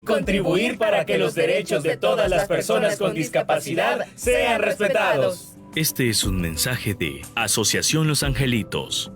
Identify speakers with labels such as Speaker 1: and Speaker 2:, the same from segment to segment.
Speaker 1: Contribuir para que los derechos de todas las personas con discapacidad sean respetados.
Speaker 2: Este es un mensaje de Asociación Los Angelitos.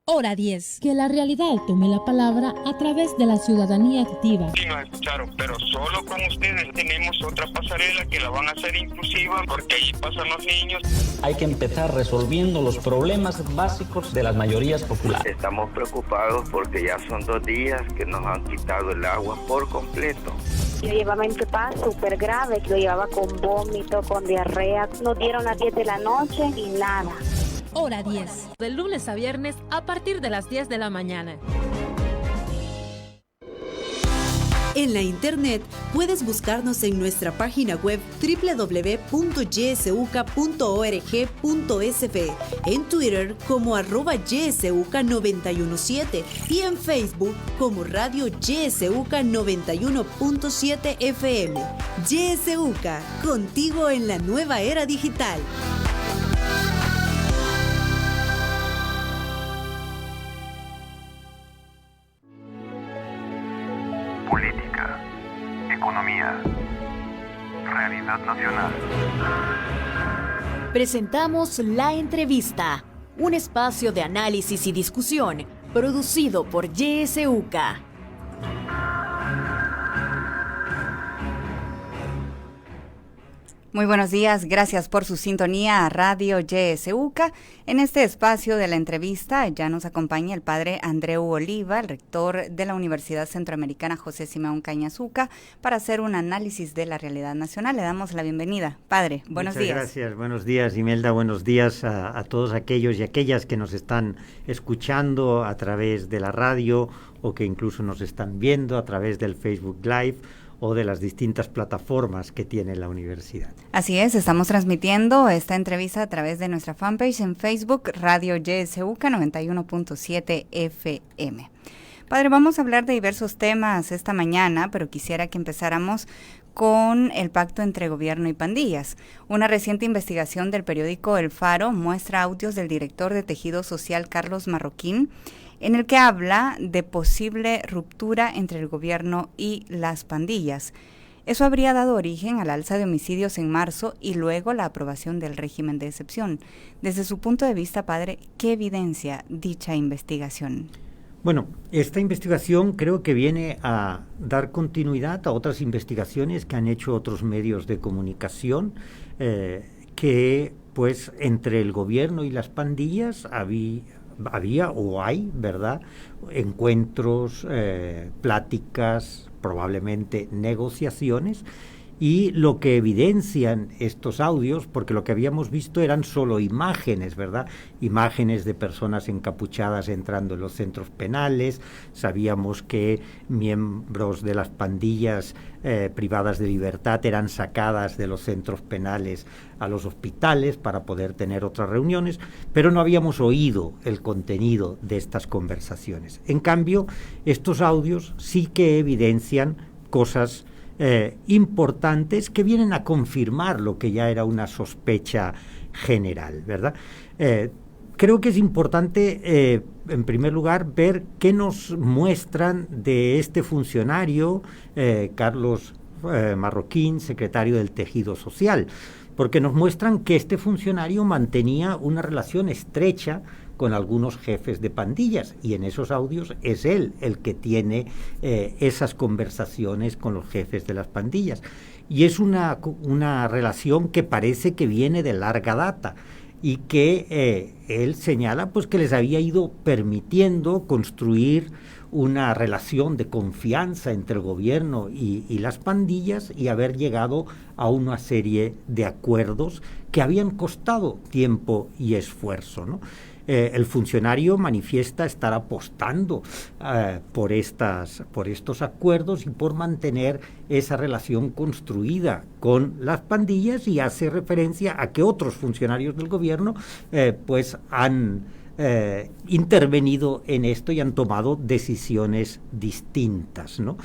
Speaker 3: Hora 10. Que la realidad tome la palabra a través de la ciudadanía activa.
Speaker 4: Sí, nos escucharon, pero solo con ustedes tenemos otra pasarela que la van a hacer inclusiva porque ahí pasan los niños.
Speaker 5: Hay que empezar resolviendo los problemas básicos de las mayorías populares.
Speaker 6: Estamos preocupados porque ya son 2 días que nos han quitado el agua por completo.
Speaker 7: Yo llevaba en Tepaz súper grave, lo llevaba con vómito, con diarrea. Nos dieron las 10 de la noche y nada.
Speaker 3: Hora 10. De lunes a viernes a partir de las 10 de la mañana.
Speaker 8: En la internet puedes buscarnos en nuestra página web www.ysuca.org.sb, en Twitter como @ysuca917 y en Facebook como Radio YSUCA 91.7 FM. YSUCA, contigo en la nueva era digital.
Speaker 9: Política, economía, realidad nacional.
Speaker 10: Presentamos La Entrevista, un espacio de análisis y discusión producido por YSUCA.
Speaker 11: Muy buenos días, gracias por su sintonía a Radio YSUCA. En este espacio de la entrevista ya nos acompaña el padre Andreu Oliva, el rector de la Universidad Centroamericana José Simeón Cañazuca, para hacer un análisis de la realidad nacional. Le damos la bienvenida. Padre, buenos días.
Speaker 12: Muchas gracias, buenos días Imelda, buenos días a todos aquellos y aquellas que nos están escuchando a través de la radio o que incluso nos están viendo a través del Facebook Live o de las distintas plataformas que tiene la universidad.
Speaker 11: Así es, estamos transmitiendo esta entrevista a través de nuestra fanpage en Facebook, Radio YSUCA 91.7 FM. Padre, vamos a hablar de diversos temas esta mañana, pero quisiera que empezáramos con el pacto entre gobierno y pandillas. Una reciente investigación del periódico El Faro muestra audios del director de Tejido Social, Carlos Marroquín, en el que habla de posible ruptura entre el gobierno y las pandillas. Eso habría dado origen al alza de homicidios en marzo y luego la aprobación del régimen de excepción. Desde su punto de vista, padre, ¿qué evidencia dicha investigación?
Speaker 12: Bueno, esta investigación creo que viene a dar continuidad a otras investigaciones que han hecho otros medios de comunicación, que pues entre el gobierno y las pandillas había o hay, ¿verdad?, encuentros, pláticas, probablemente negociaciones, y lo que evidencian estos audios, porque lo que habíamos visto eran solo imágenes, ¿verdad?, imágenes de personas encapuchadas entrando en los centros penales. Sabíamos que miembros de las pandillas privadas de libertad eran sacadas de los centros penales a los hospitales para poder tener otras reuniones, pero no habíamos oído el contenido de estas conversaciones. En cambio, estos audios sí que evidencian cosas importantes que vienen a confirmar lo que ya era una sospecha general, ¿verdad? Creo que es importante, en primer lugar, ver qué nos muestran de este funcionario, Carlos Marroquín, secretario del Tejido Social, porque nos muestran que este funcionario mantenía una relación estrecha con algunos jefes de pandillas, y en esos audios es él el que tiene esas conversaciones con los jefes de las pandillas, y es una relación que parece que viene de larga data, y que él señala pues que les había ido permitiendo construir una relación de confianza entre el gobierno y las pandillas, y haber llegado a una serie de acuerdos que habían costado tiempo y esfuerzo, ¿no? El funcionario manifiesta estar apostando por estos acuerdos y por mantener esa relación construida con las pandillas, y hace referencia a que otros funcionarios del gobierno pues han intervenido en esto y han tomado decisiones distintas, ¿no?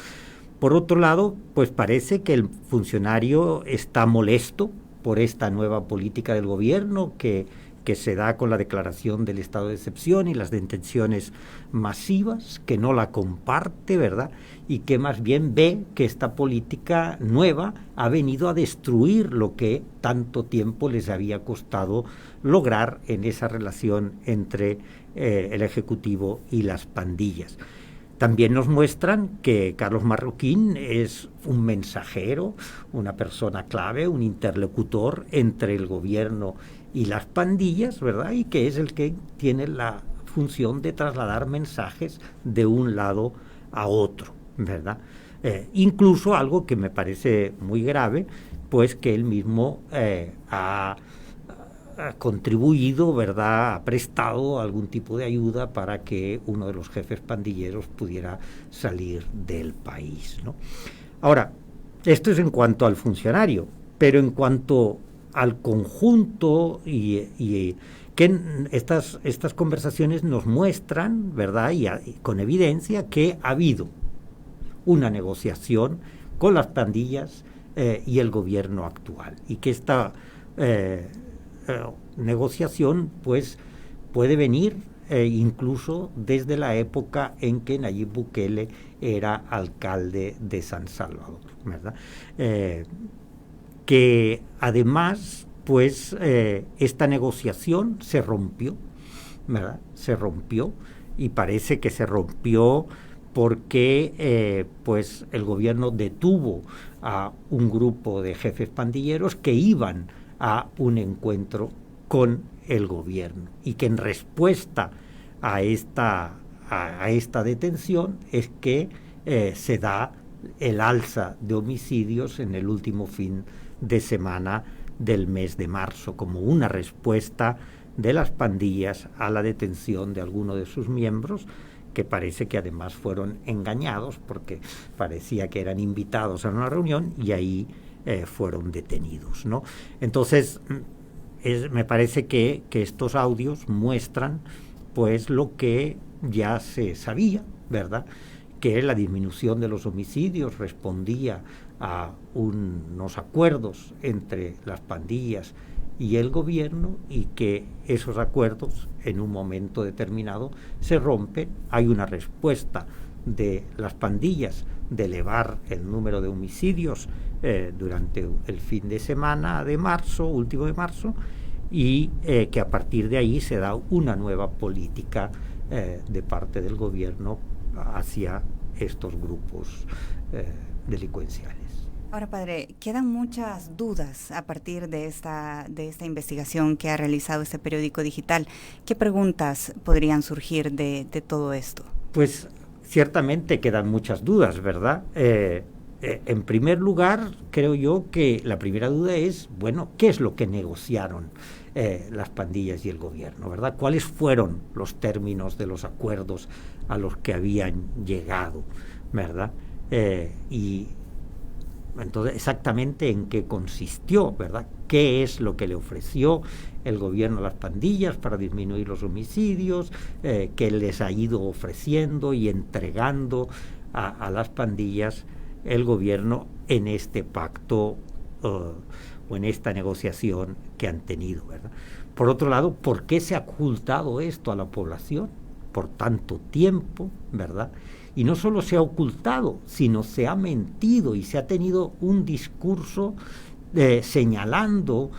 Speaker 12: Por otro lado, pues parece que el funcionario está molesto por esta nueva política del gobierno que que se da con la declaración del estado de excepción y las detenciones masivas, que no la comparte, ¿verdad? Y que más bien ve que esta política nueva ha venido a destruir lo que tanto tiempo les había costado lograr en esa relación entre el Ejecutivo y las pandillas. También nos muestran que Carlos Marroquín es un mensajero, una persona clave, un interlocutor entre el gobierno y las pandillas, ¿verdad? Y que es el que tiene la función de trasladar mensajes de un lado a otro, ¿verdad? Incluso algo que me parece muy grave, pues que él mismo ha contribuido, ¿verdad?, ha prestado algún tipo de ayuda para que uno de los jefes pandilleros pudiera salir del país, ¿no? Ahora, esto es en cuanto al funcionario, pero en cuanto al conjunto y que estas conversaciones nos muestran, ¿verdad?, y con evidencia que ha habido una negociación con las pandillas y el gobierno actual, y que esta negociación pues puede venir incluso desde la época en que Nayib Bukele era alcalde de San Salvador, ¿verdad? Que además pues esta negociación se rompió, ¿verdad? Se rompió, y parece que se rompió porque pues el gobierno detuvo a un grupo de jefes pandilleros que iban a un encuentro con el gobierno, y que en respuesta a esta detención es que se da el alza de homicidios en el último fin de semana del mes de marzo, como una respuesta de las pandillas a la detención de algunos de sus miembros, que parece que además fueron engañados porque parecía que eran invitados a una reunión y ahí fueron detenidos, ¿no? Entonces, me parece que estos audios muestran pues lo que ya se sabía, ¿verdad?, que la disminución de los homicidios respondía a unos acuerdos entre las pandillas y el gobierno, y que esos acuerdos en un momento determinado se rompen. Hay una respuesta de las pandillas de elevar el número de homicidios durante el fin de semana de marzo, último de marzo, y que a partir de ahí se da una nueva política de parte del gobierno hacia estos grupos delincuenciales.
Speaker 11: Ahora, padre, quedan muchas dudas a partir de esta investigación que ha realizado este periódico digital. ¿Qué preguntas podrían surgir de todo esto?
Speaker 12: Pues ciertamente quedan muchas dudas, ¿verdad? En primer lugar, creo yo que la primera duda es, bueno, ¿qué es lo que negociaron las pandillas y el gobierno, ¿verdad? ¿Cuáles fueron los términos de los acuerdos a los que habían llegado, ¿verdad? Y entonces, exactamente en qué consistió, ¿verdad? ¿Qué es lo que le ofreció el gobierno a las pandillas para disminuir los homicidios? ¿Qué les ha ido ofreciendo y entregando a las pandillas el gobierno en este pacto o en esta negociación que han tenido, ¿verdad? Por otro lado, ¿por qué se ha ocultado esto a la población por tanto tiempo, ¿verdad? Y no solo se ha ocultado, sino se ha mentido y se ha tenido un discurso señalando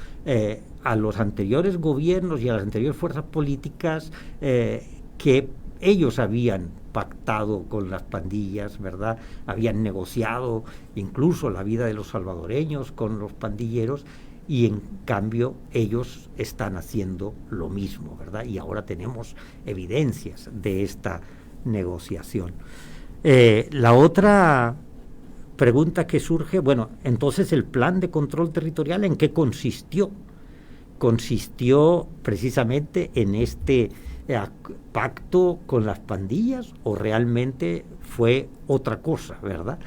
Speaker 12: a los anteriores gobiernos y a las anteriores fuerzas políticas que ellos habían pactado con las pandillas, ¿verdad? Habían negociado incluso la vida de los salvadoreños con los pandilleros, y en cambio ellos están haciendo lo mismo, ¿verdad? Y ahora tenemos evidencias de esta negociación. La otra pregunta que surge, bueno, entonces el plan de control territorial, ¿en qué consistió? ¿Consistió precisamente en este pacto con las pandillas o realmente fue otra cosa, ¿verdad?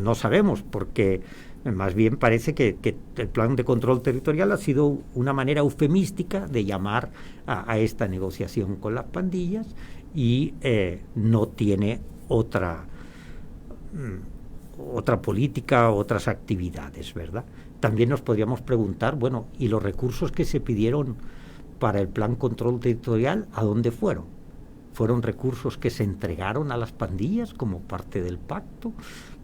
Speaker 12: No sabemos, porque más bien parece que el plan de control territorial ha sido una manera eufemística de llamar a esta negociación con las pandillas, y no tiene otra política, otras actividades, ¿verdad? También nos podríamos preguntar, bueno, ¿y los recursos que se pidieron para el Plan Control Territorial, a dónde fueron? ¿Fueron recursos que se entregaron a las pandillas como parte del pacto?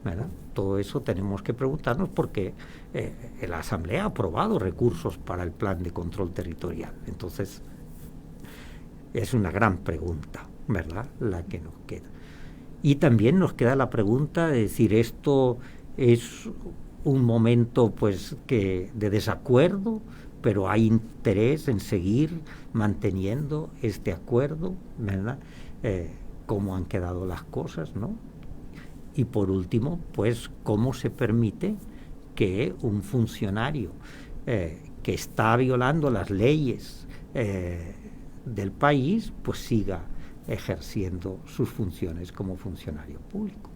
Speaker 12: ¿Verdad? Todo eso tenemos que preguntarnos porque la Asamblea ha aprobado recursos para el Plan de Control Territorial. Entonces, es una gran pregunta, ¿verdad?, la que nos queda. Y también nos queda la pregunta de decir, esto es un momento pues de desacuerdo, pero hay interés en seguir manteniendo este acuerdo, ¿verdad? Cómo han quedado las cosas, ¿no? Y por último, pues cómo se permite que un funcionario que está violando las leyes del país, pues siga ejerciendo sus funciones como funcionario público.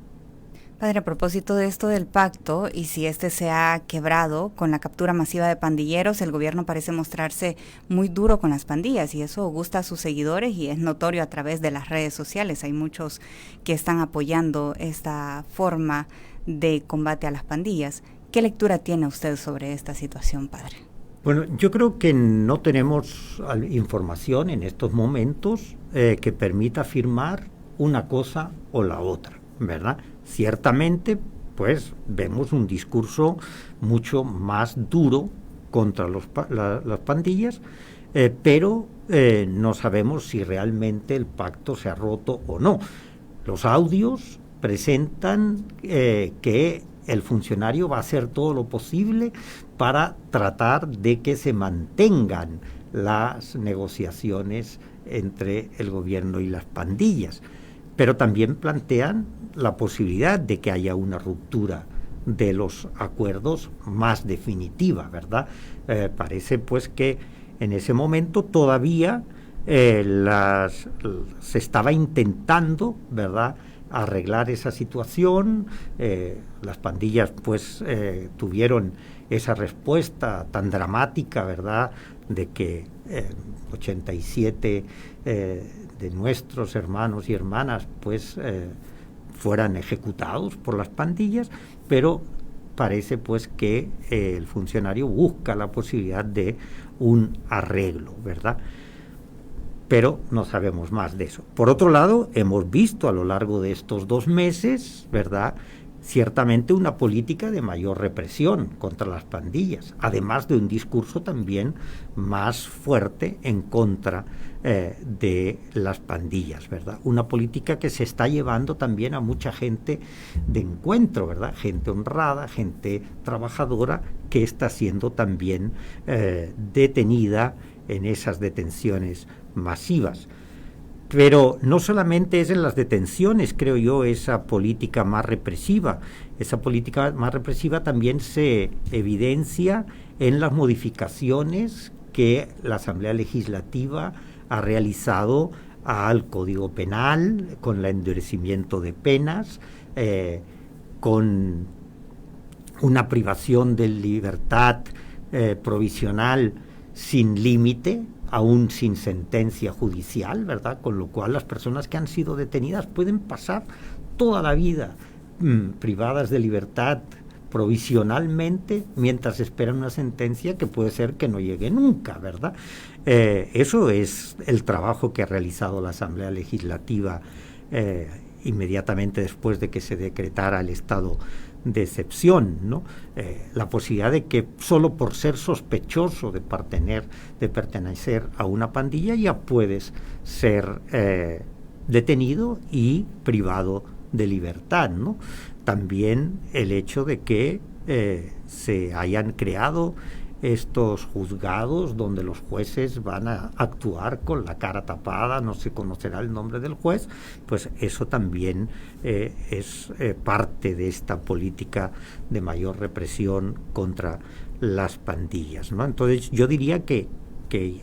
Speaker 11: Padre, a propósito de esto del pacto, y si este se ha quebrado con la captura masiva de pandilleros, el gobierno parece mostrarse muy duro con las pandillas, y eso gusta a sus seguidores y es notorio a través de las redes sociales. Hay muchos que están apoyando esta forma de combate a las pandillas. ¿Qué lectura tiene usted sobre esta situación, padre?
Speaker 12: Bueno, yo creo que no tenemos información en estos momentos que permita afirmar una cosa o la otra, ¿verdad? Ciertamente, pues vemos un discurso mucho más duro contra las pandillas, pero no sabemos si realmente el pacto se ha roto o no. Los audios presentan que el funcionario va a hacer todo lo posible para tratar de que se mantengan las negociaciones entre el gobierno y las pandillas, pero también plantean la posibilidad de que haya una ruptura de los acuerdos más definitiva, ¿verdad? Parece pues que en ese momento todavía se estaba intentando, ¿verdad?, arreglar esa situación. Las pandillas pues tuvieron esa respuesta tan dramática, ¿verdad?, de que 87 de nuestros hermanos y hermanas pues fueran ejecutados por las pandillas, pero parece pues que el funcionario busca la posibilidad de un arreglo, ¿verdad? Pero no sabemos más de eso. Por otro lado, hemos visto a lo largo de estos 2 meses, ¿verdad?, ciertamente una política de mayor represión contra las pandillas, además de un discurso también más fuerte en contra de las pandillas, ¿verdad? Una política que se está llevando también a mucha gente de encuentro, ¿verdad? Gente honrada, gente trabajadora, que está siendo también detenida en esas detenciones masivas. Pero no solamente es en las detenciones, creo yo, esa política más represiva. Esa política más represiva también se evidencia en las modificaciones que la Asamblea Legislativa ha realizado al Código Penal, con el endurecimiento de penas, con una privación de libertad provisional sin límite, aún sin sentencia judicial, ¿verdad? Con lo cual las personas que han sido detenidas pueden pasar toda la vida privadas de libertad provisionalmente mientras esperan una sentencia que puede ser que no llegue nunca, ¿verdad? Eso es el trabajo que ha realizado la Asamblea Legislativa inmediatamente después de que se decretara el estado de excepción, ¿no? La posibilidad de que solo por ser sospechoso de pertenecer a una pandilla ya puedes ser detenido y privado de libertad, ¿no? También el hecho de que se hayan creado estos juzgados donde los jueces van a actuar con la cara tapada, no se conocerá el nombre del juez, pues eso también es parte de esta política de mayor represión contra las pandillas, ¿no? Entonces yo diría que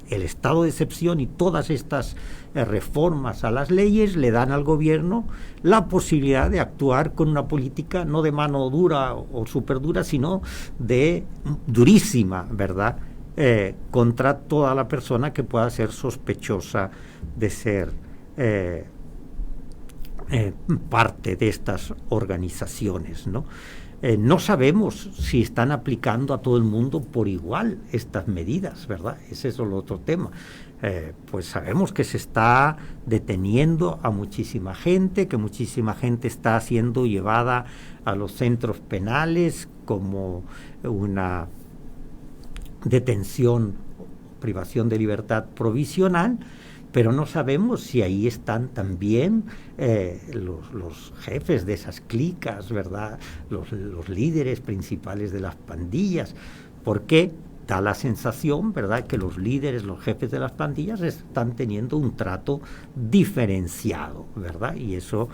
Speaker 12: el estado de excepción y todas estas reformas a las leyes le dan al gobierno la posibilidad de actuar con una política no de mano dura o súper dura, sino de durísima, ¿verdad?, contra toda la persona que pueda ser sospechosa de ser parte de estas organizaciones, ¿no? No sabemos si están aplicando a todo el mundo por igual estas medidas, ¿verdad? Ese es el otro tema. Pues sabemos que se está deteniendo a muchísima gente, que muchísima gente está siendo llevada a los centros penales como una detención, privación de libertad provisional, pero no sabemos si ahí están también los jefes de esas clicas, ¿verdad? Los líderes principales de las pandillas, porque da la sensación, ¿verdad?, que los líderes, los jefes de las pandillas están teniendo un trato diferenciado, ¿verdad? Y eso,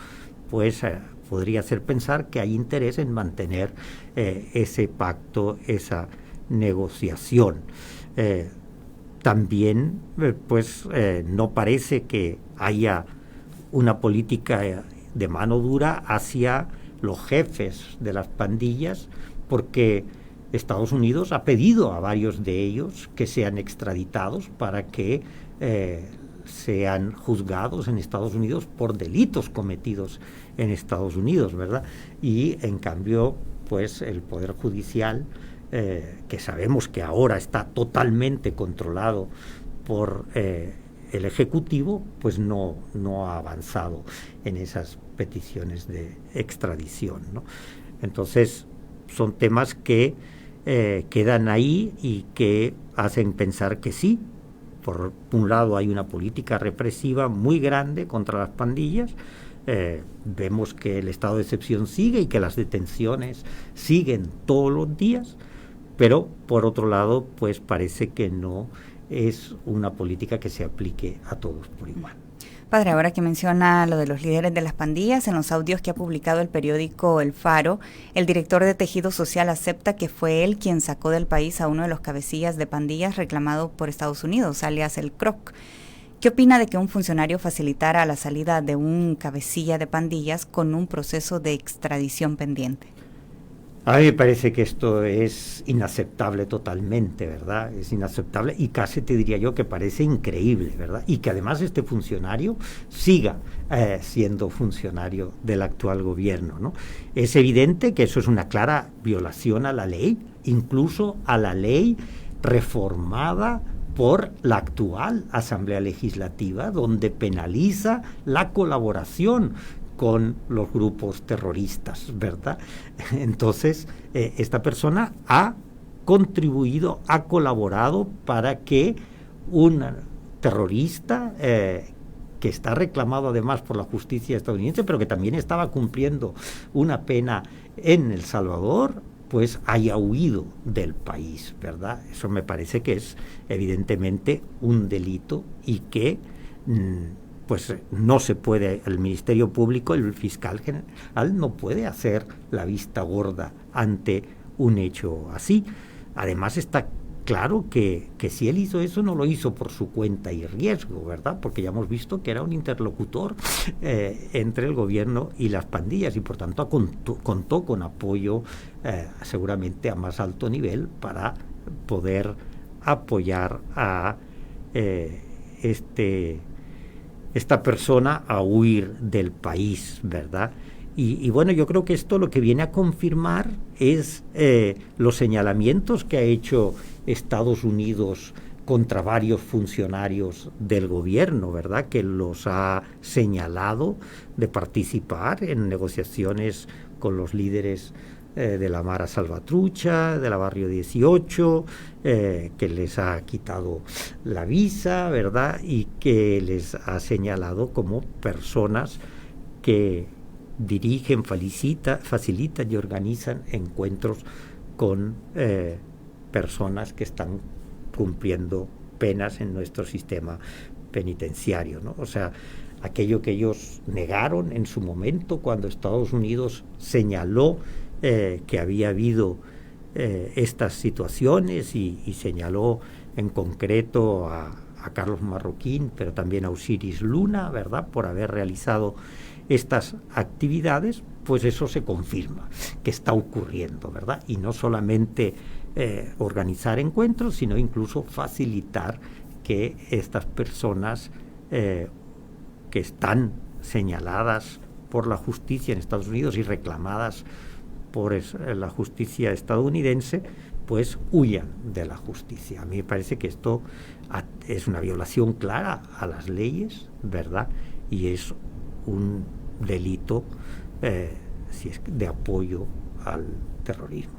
Speaker 12: pues, podría hacer pensar que hay interés en mantener ese pacto, esa negociación. También, pues, no parece que haya una política de mano dura hacia los jefes de las pandillas, porque Estados Unidos ha pedido a varios de ellos que sean extraditados para que sean juzgados en Estados Unidos por delitos cometidos en Estados Unidos, ¿verdad? Y en cambio, pues, el Poder Judicial, que sabemos que ahora está totalmente controlado por el Ejecutivo, pues no ha avanzado en esas peticiones de extradición, ¿no? Entonces, son temas que quedan ahí y que hacen pensar que sí. Por un lado hay una política represiva muy grande contra las pandillas, vemos que el estado de excepción sigue y que las detenciones siguen todos los días, pero por otro lado, pues parece que no es una política que se aplique a todos por igual.
Speaker 11: Padre, ahora que menciona lo de los líderes de las pandillas, en los audios que ha publicado el periódico El Faro, el director de Tejido Social acepta que fue él quien sacó del país a uno de los cabecillas de pandillas reclamado por Estados Unidos, alias el Croc. ¿Qué opina de que un funcionario facilitara la salida de un cabecilla de pandillas con un proceso de extradición pendiente?
Speaker 12: A mí me parece que esto es inaceptable totalmente, ¿verdad? Es inaceptable y casi te diría yo que parece increíble, ¿verdad? Y que además este funcionario siga siendo funcionario del actual gobierno, ¿no? Es evidente que eso es una clara violación a la ley, incluso a la ley reformada por la actual Asamblea Legislativa, donde penaliza la colaboración con los grupos terroristas, ¿verdad? Entonces, esta persona ha contribuido, ha colaborado para que un terrorista que está reclamado además por la justicia estadounidense, pero que también estaba cumpliendo una pena en El Salvador, pues haya huido del país, ¿verdad? Eso me parece que es evidentemente un delito y que pues no se puede, el Ministerio Público, el fiscal general no puede hacer la vista gorda ante un hecho así. Además está claro que si él hizo eso no lo hizo por su cuenta y riesgo, ¿verdad? Porque ya hemos visto que era un interlocutor entre el gobierno y las pandillas y por tanto contó con apoyo seguramente a más alto nivel para poder apoyar a esta persona a huir del país, ¿verdad? Y bueno, yo creo que esto lo que viene a confirmar es los señalamientos que ha hecho Estados Unidos contra varios funcionarios del gobierno, ¿verdad? Que los ha señalado de participar en negociaciones con los líderes de la Mara Salvatrucha, de la Barrio 18, que les ha quitado la visa, ¿verdad? Y que les ha señalado como personas que dirigen, facilitan y organizan encuentros con personas que están cumpliendo penas en nuestro sistema penitenciario, ¿no? O sea, aquello que ellos negaron en su momento cuando Estados Unidos señaló que había habido estas situaciones y señaló en concreto a Carlos Marroquín, pero también a Osiris Luna, ¿verdad?, por haber realizado estas actividades, pues eso se confirma que está ocurriendo, ¿verdad? Y no solamente organizar encuentros, sino incluso facilitar que estas personas que están señaladas por la justicia en Estados Unidos y reclamadas por la justicia estadounidense, pues huyan de la justicia. A mí me parece que esto es una violación clara a las leyes, ¿verdad? Y es un delito si es de apoyo al terrorismo.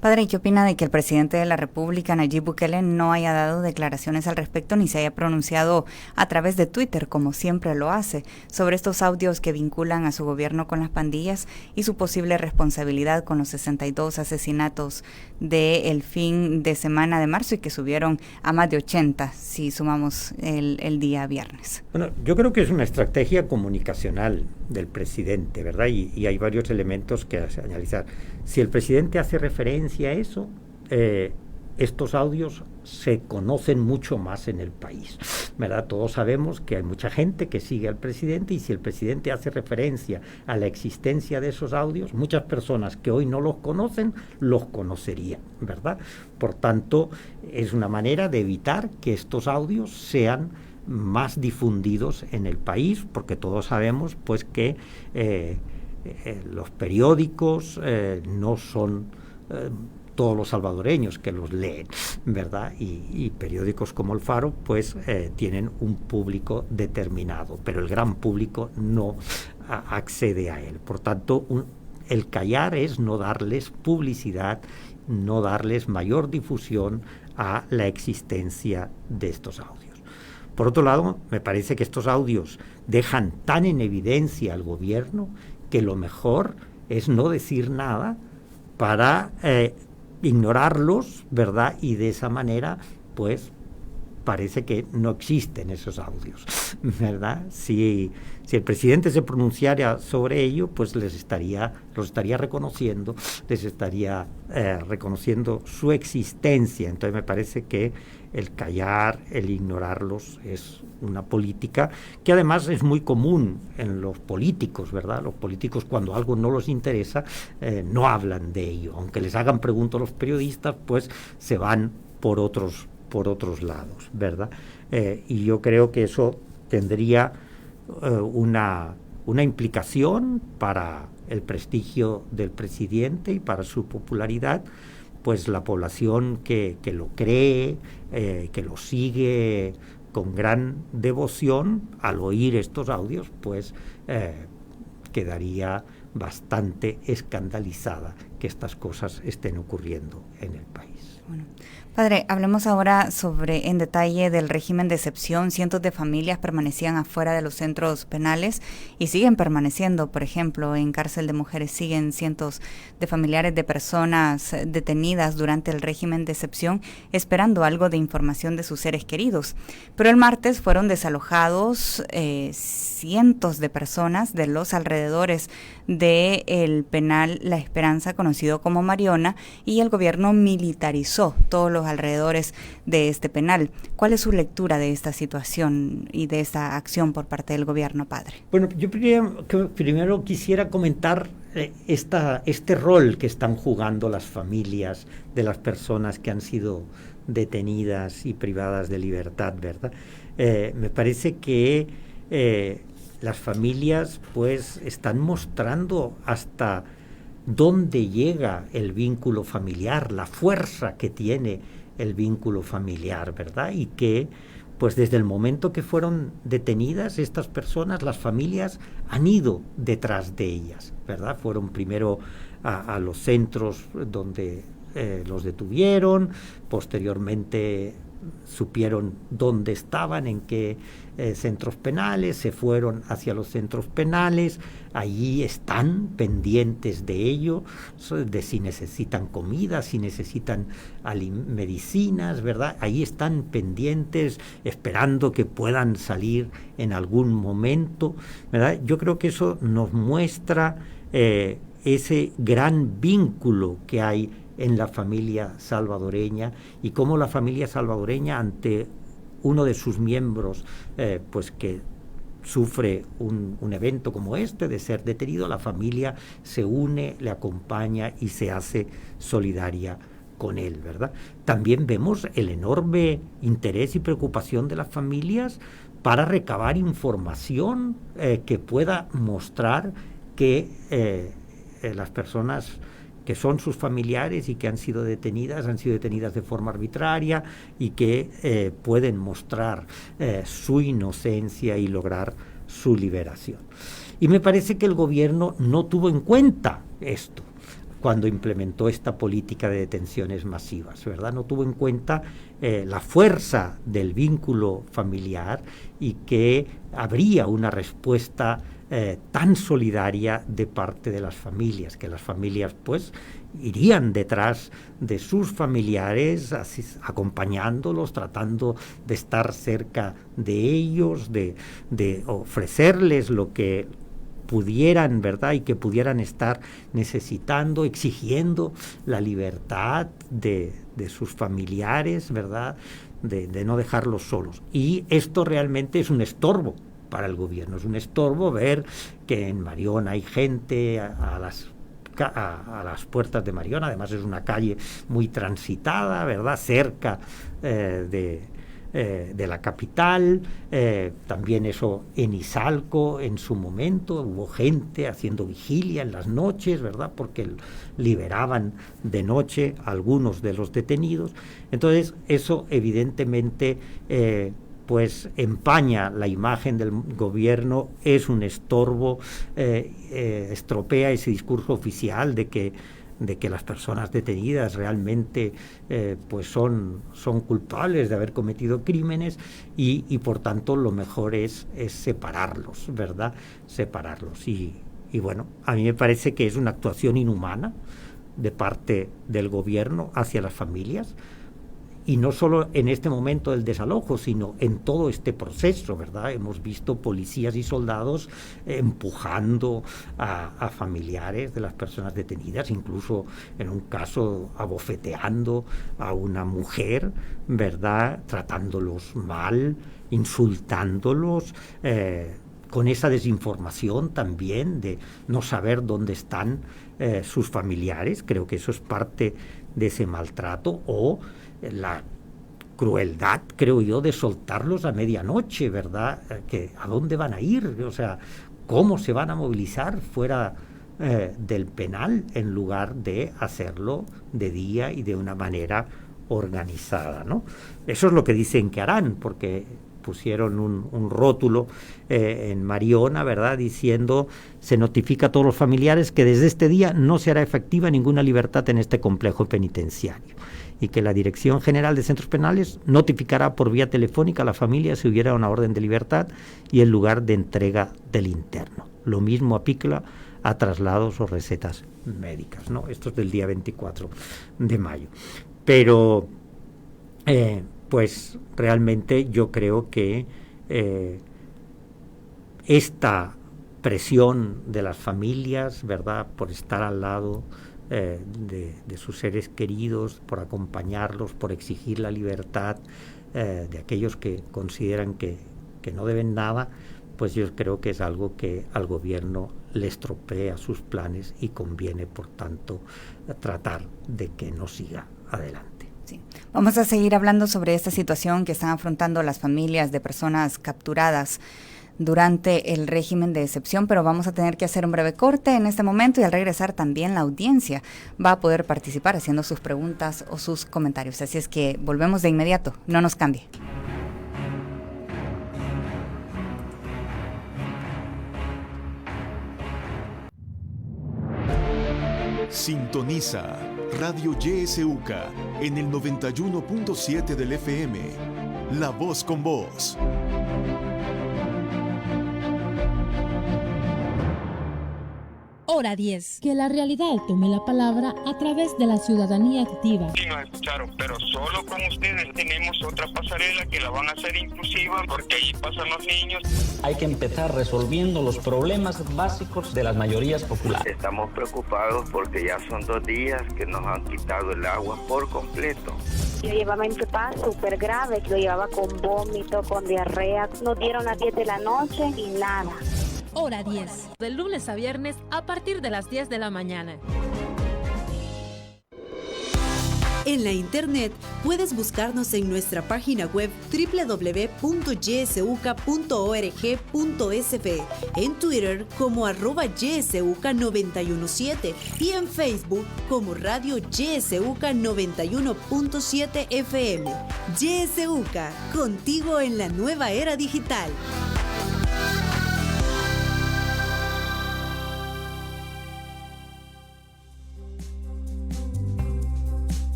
Speaker 11: Padre, ¿y qué opina de que el presidente de la República, Nayib Bukele, no haya dado declaraciones al respecto ni se haya pronunciado a través de Twitter, como siempre lo hace, sobre estos audios que vinculan a su gobierno con las pandillas y su posible responsabilidad con los 62 asesinatos del fin de semana de marzo y que subieron a más de 80 si sumamos el día viernes?
Speaker 12: Bueno, yo creo que es una estrategia comunicacional del presidente, ¿verdad? Y hay varios elementos que analizar. Si el presidente hace referencia a eso, estos audios se conocen mucho más en el país, ¿verdad? Todos sabemos que hay mucha gente que sigue al presidente y si el presidente hace referencia a la existencia de esos audios, muchas personas que hoy no los conocen, los conocerían, ¿verdad? Por tanto, es una manera de evitar que estos audios sean más difundidos en el país, porque todos sabemos pues que los periódicos no son todos los salvadoreños que los leen, ¿verdad? Y periódicos como El Faro pues tienen un público determinado, pero el gran público no accede a él. Por tanto, el callar es no darles publicidad, no darles mayor difusión a la existencia de estos audios. Por otro lado, me parece que estos audios dejan tan en evidencia al gobierno que lo mejor es no decir nada para ignorarlos, ¿verdad? Y de esa manera, pues, parece que no existen esos audios, ¿verdad? Si el presidente se pronunciara sobre ello, pues los estaría reconociendo, les estaría reconociendo su existencia. Entonces me parece que el callar, el ignorarlos es una política que además es muy común en los políticos, ¿verdad? Los políticos cuando algo no les interesa no hablan de ello. Aunque les hagan preguntas a los periodistas, pues se van por otros lados, ¿verdad? Y yo creo que eso tendría una implicación para el prestigio del presidente y para su popularidad, pues la población que lo cree, que lo sigue con gran devoción, al oír estos audios, pues quedaría bastante escandalizada que estas cosas estén ocurriendo en el país.
Speaker 11: Bueno. Padre, hablemos ahora en detalle del régimen de excepción. Cientos de familias permanecían afuera de los centros penales y siguen permaneciendo. Por ejemplo, en cárcel de mujeres siguen cientos de familiares de personas detenidas durante el régimen de excepción esperando algo de información de sus seres queridos. Pero el martes fueron desalojados cientos de personas de los alrededores del penal La Esperanza, conocido como Mariona, y el gobierno militarizó todos los alrededores de este penal. ¿Cuál es su lectura de esta situación y de esta acción por parte del gobierno, padre?
Speaker 12: Bueno, yo primero quisiera comentar este rol que están jugando las familias de las personas que han sido detenidas y privadas de libertad, ¿verdad? Me parece que las familias pues están mostrando hasta dónde llega el vínculo familiar, la fuerza que tiene el vínculo familiar, ¿verdad? Y que, pues desde el momento que fueron detenidas estas personas, las familias han ido detrás de ellas, ¿verdad? Fueron primero a los centros donde los detuvieron, posteriormente supieron dónde estaban, en qué centros penales, se fueron hacia los centros penales, allí están pendientes de ello, de si necesitan comida, si necesitan medicinas, ¿verdad? Ahí están pendientes, esperando que puedan salir en algún momento, ¿verdad? Yo creo que eso nos muestra ese gran vínculo que hay en la familia salvadoreña y cómo la familia salvadoreña ante uno de sus miembros pues que sufre un evento como este de ser detenido, la familia se une, le acompaña y se hace solidaria con él, ¿verdad? También vemos el enorme interés y preocupación de las familias para recabar información que pueda mostrar que las personas que son sus familiares y que han sido detenidas de forma arbitraria y que pueden mostrar su inocencia y lograr su liberación. Y me parece que el gobierno no tuvo en cuenta esto cuando implementó esta política de detenciones masivas, ¿verdad? No tuvo en cuenta la fuerza del vínculo familiar y que habría una respuesta tan solidaria de parte de las familias, que las familias pues irían detrás de sus familiares, así, acompañándolos, tratando de estar cerca de ellos, de ofrecerles lo que pudieran, ¿verdad? Y que pudieran estar necesitando, exigiendo la libertad de sus familiares, ¿verdad? De no dejarlos solos. Y esto realmente es un estorbo para el gobierno, es un estorbo ver que en Mariona hay gente a las puertas de Mariona, además es una calle muy transitada, ¿verdad? Cerca de la capital, también eso en Izalco en su momento, hubo gente haciendo vigilia en las noches, ¿verdad? Porque liberaban de noche a algunos de los detenidos. Entonces eso evidentemente pues empaña la imagen del gobierno, es un estorbo, estropea ese discurso oficial de que las personas detenidas realmente pues son culpables de haber cometido crímenes y por tanto lo mejor es separarlos, ¿verdad? Separarlos. Y bueno, a mí me parece que es una actuación inhumana de parte del gobierno hacia las familias, y no solo en este momento del desalojo, sino en todo este proceso, ¿verdad? Hemos visto policías y soldados empujando a familiares de las personas detenidas, incluso en un caso abofeteando a una mujer, ¿verdad? Tratándolos mal, insultándolos, con esa desinformación también de no saber dónde están sus familiares. Creo que eso es parte de ese maltrato, o la crueldad, creo yo, de soltarlos a medianoche, ¿verdad? ¿A dónde van a ir? O sea, ¿cómo se van a movilizar fuera del penal en lugar de hacerlo de día y de una manera organizada, ¿no? Eso es lo que dicen que harán, porque pusieron un rótulo en Mariona, ¿verdad?, diciendo: se notifica a todos los familiares que desde este día no se hará efectiva ninguna libertad en este complejo penitenciario, y que la Dirección General de Centros Penales notificará por vía telefónica a la familia si hubiera una orden de libertad y el lugar de entrega del interno. Lo mismo aplica a traslados o recetas médicas, ¿no? Esto es del día 24 de mayo. Pero pues realmente yo creo que esta presión de las familias, ¿verdad?, por estar al lado de sus seres queridos, por acompañarlos, por exigir la libertad de aquellos que consideran que no deben nada, pues yo creo que es algo que al gobierno le estropea sus planes y conviene, por tanto, tratar de que no siga adelante.
Speaker 11: Sí. Vamos a seguir hablando sobre esta situación que están afrontando las familias de personas capturadas durante el régimen de excepción, pero vamos a tener que hacer un breve corte en este momento, y al regresar también la audiencia va a poder participar haciendo sus preguntas o sus comentarios. Así es que volvemos de inmediato, no nos cambie.
Speaker 13: Sintoniza Radio YSUCA en el 91.7 del FM. La voz con vos.
Speaker 3: Hora 10. Que la realidad tome la palabra a través de la ciudadanía activa.
Speaker 4: Sí, nos escucharon, pero solo con ustedes. Tenemos otra pasarela que la van a hacer inclusiva, porque ahí pasan los niños.
Speaker 5: Hay que empezar resolviendo los problemas básicos de las mayorías populares.
Speaker 6: Estamos preocupados porque ya son 2 días que nos han quitado el agua por completo.
Speaker 7: Yo llevaba en paz súper grave, lo llevaba con vómito, con diarrea. Nos dieron las 10 de la noche y nada.
Speaker 3: Hora 10. De lunes a viernes a partir de las 10 de la mañana.
Speaker 8: En la internet puedes buscarnos en nuestra página web www.ysuca.org.sv, en Twitter como @ysuca917 y en Facebook como Radio YSUCA 91.7 FM. YSUCA, contigo en la nueva era digital.